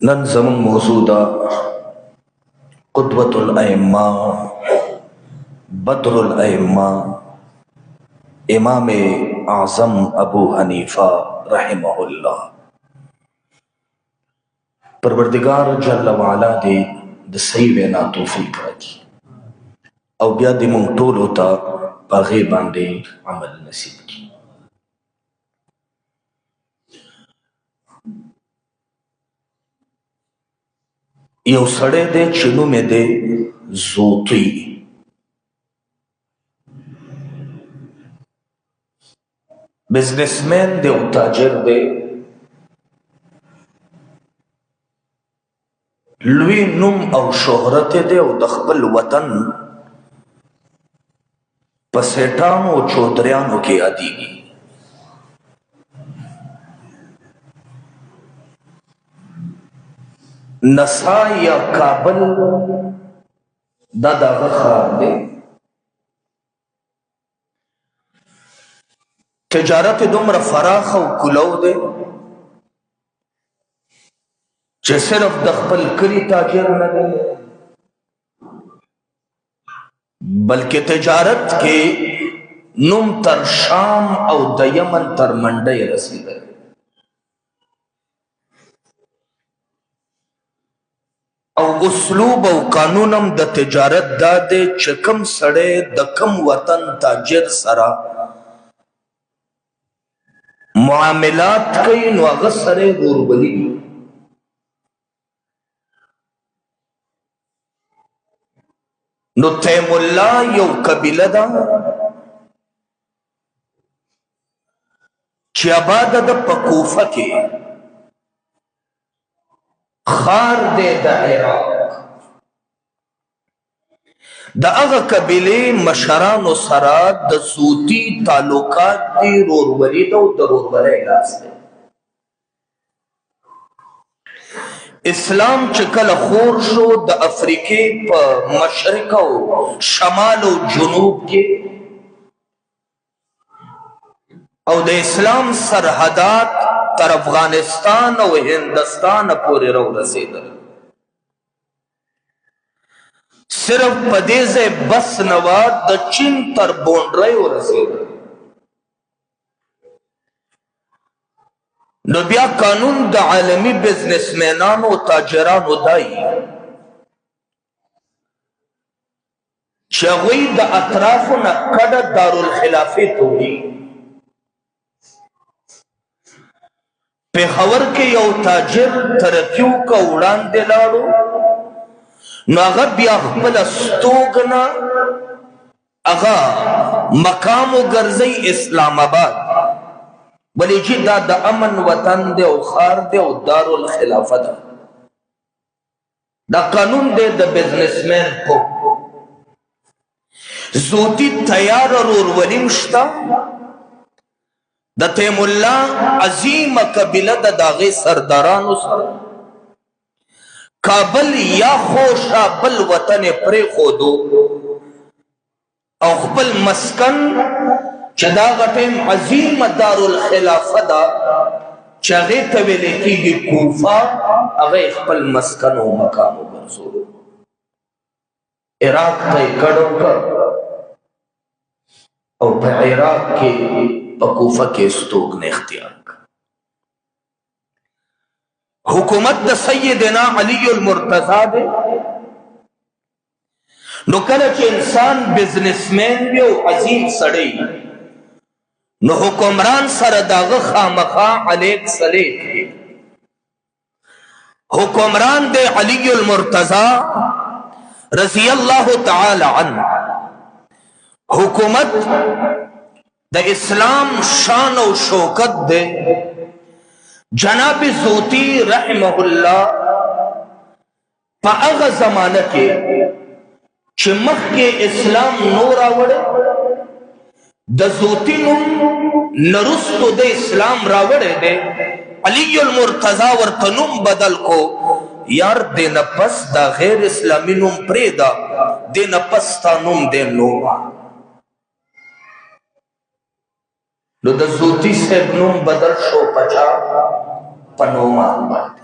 نن زمون موضوع دا قدوة الائمہ بدر الائمہ امام اعظم ابو حنیفہ رحمہ اللہ. پروردگار جل وعلا دے د صحیح وینا توفیق راکړي او بیا دې مونږ ټولو ته په هغې باندې عمل نصیب کړي. یو سړی دی چې نوم یې دی زوطي. بزنسمین دی او تاجر دی. لوی نوم او شهرت دی او د خپل وطن په سیټانو او چودریانو کې یادیږي. نسا یا کابل دا دغه ښار دی. تجارت دومره فراخ او کلو دی چې صرف د خپل کلي تاجر نه دی بلکې تجارت کې نوم تر شام او د یمن تر منډۍ رسیدلی. او اسلوب او قانونم د تجارت دا دی چې کم سړی د کم وطن تاجر سره معاملات کوي نو هغه سره ورورولي. نو تیم الله یو قبیله ده چې آباده ده په کوفه کې، خار دی د عراق. د هغه قبیلې مشرانو سره د زوطي تعلقات دي، ورورولي ده او د ورورولۍ لاس دی. اسلام چې کله خور شو د افریقې په مشرق او شمال او جنوب کې او د اسلام سرحدات تر افغانستان او هندستان پورې رسیدل. صرف په دې ځای بس نه وه د چین تر بونډرۍ ورسېدل. نو بیا قانون د عالمي بزنسمینانو او تاجرانو دی چې هغوی د اطرافو نه کډه دارالخلافې ته وړي. پېښور کې یو تاجر ترقي وکړه، وړاندې لاړو، نو هغه بیا خپله ستوګنه هغه مقام وګرځوي اسلام آباد، ولی چې دا د امن وطن دی او خار دی او دارالخلافه ده. دا قانون دی د بزنسمین کو. زوطي تیار ورورولي شته. د تیم الله عظیمه قبیله ده، د هغې سردارانو سره کابل یا خوشا بل وطن پرېښودو او خپل مسکن چې دا هغه ټیم عظیمه دارالخلافه ده چې هغې ته ویلی کېږي کوفه، هغه یې خپل مسکن او مقام وګرځولو. عراق ته یې کډه وکړ او په عراق کې په کوفه کې استوګنه اختیار کړ. حکومت د سیدنا علی المرتضی دی. نو کله چې انسان بزنسمین وي او عظیم سړی نو حکمران سره د هغه خامخا علیک سلیک دی. حکمران دی علی المرتضی رضی اللہ تعالی عنہ. حکومت د اسلام شان او شوکت دی. جناب زوطي رحمه الله په هغه زمانه کې چې مخکې اسلام نو راوړی، د زوطي نوم نرستو د اسلام راوړی دی. علی المرتضی ورته نوم بدل کو. یار دې نه پس دا غیر اسلامي نوم پرېږده، دې نه پس تا نوم دی نوما. نو د زوطي صاحب نوم بدل شو په چا؟ په نومان باندې.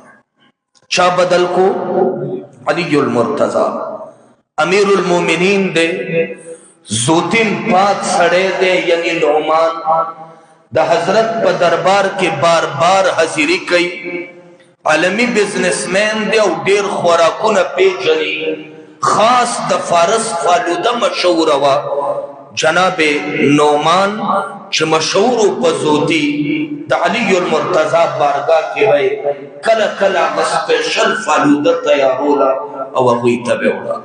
چا بدل کو؟ علی المرتضی امیر المومنین دے، زوتین پاک سڑے دے، یعنی نعمان دا حضرت پا دربار کے بار بار حضیری کئی، عالمی بزنس مین دے او دیر خوراکون پیجنی، خاص دا فارس فالودہ مشہور ہوا جناب نعمان چھ مشہور پا زوتی دا علی المرتضی بارگاہ کے وے کلا کلا سپیشل فالودہ تیارولا او اگوی تبیولا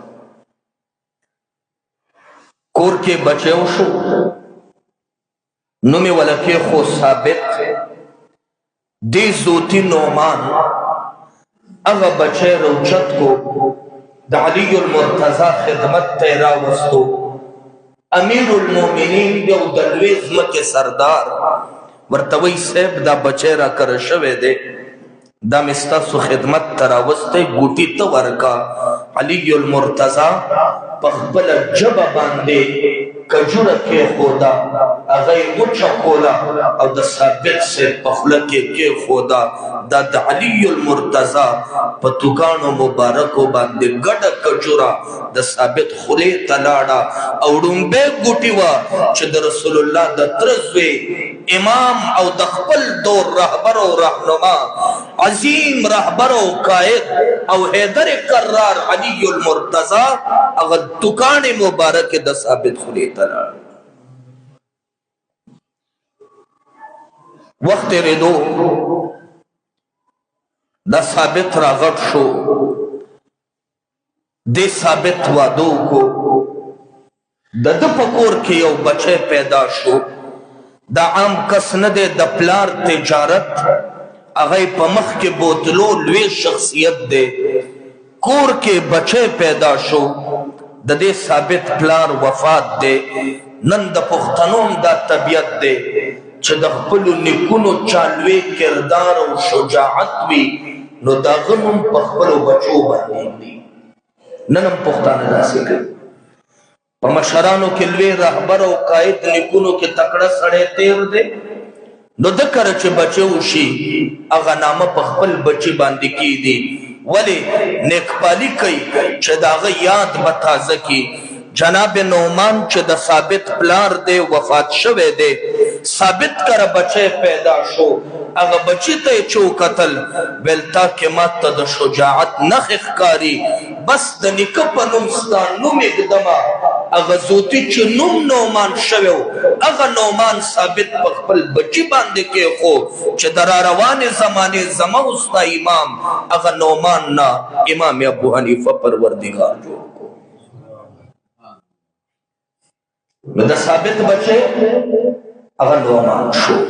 کور کے بچے شو نمی ولکے خو ثابت دی زوتی نعمان اگا بچے روچت کو دا علی المرتضی خدمت تیرا وستو امیر المومنین دیو دلویز مکے سردار ورطوی سیب دا بچے را کرشوے دے دا مستاسو خدمت تراوستے گوٹی تورکا علی المرتضی پخبل جب باندے کجور کے خودا اغی مچا کولا او دا ثابت سے پخلکے کے خودا دا علی المرتضی پتوکانو مبارکو باندے گڑا کجورا دا ثابت خلے تلاڑا او ڈنبے گوٹیوا چھ دا رسول اللہ دا ترزوے امام او دا خپل دور رہبر و رہنما عظیم رہبر و قائد او حیدر کرار علی المرتضی اگر دکان مبارک دا ثابت خلی تلار وقت ردو دا ثابت راغت شو دے ثابت وادو کو دا پکور کے یو بچے پیدا شو دا عام کس ندے دا پلار تجارت اغای پمخ کے بوتلو لوی شخصیت دے کور کے بچے پیدا شو دا دے ثابت پلار وفات دے نن دا پختنون دا طبیعت دے چھ دا خپلو نکونو چالوے کردار و شجاعت وی نو دا غنم پخپلو بچو بندی دی ننم پختان دا سکر پا مشرانو کے لوے رہبر و قائد نکونو کے تکڑا سڑے تیر دے نو دکر چھ بچے ہوشی اغا نامہ پخپل بچی باندی کی دی ولی نیکپالی کئی چھ دا اغا یاد بتازہ کی جناب نعمان چھ دا ثابت پلار دے وفات شوے دے ثابت کر بچے پیدا شو اگا بچی تے چو قتل ویلتا کے مات دا شجاعت نخ اخکاری بس دا نکپ نمستان نم اقدما اگا زوتی چو نم نعمان شویو اگا نعمان ثابت پخپل بچی باندے کے خو چھ درا روان زمانے زموستا امام اگا نعمان نا امام ابو حنیفہ پروردگار جو دا ثابت بچے اگر نعمان شو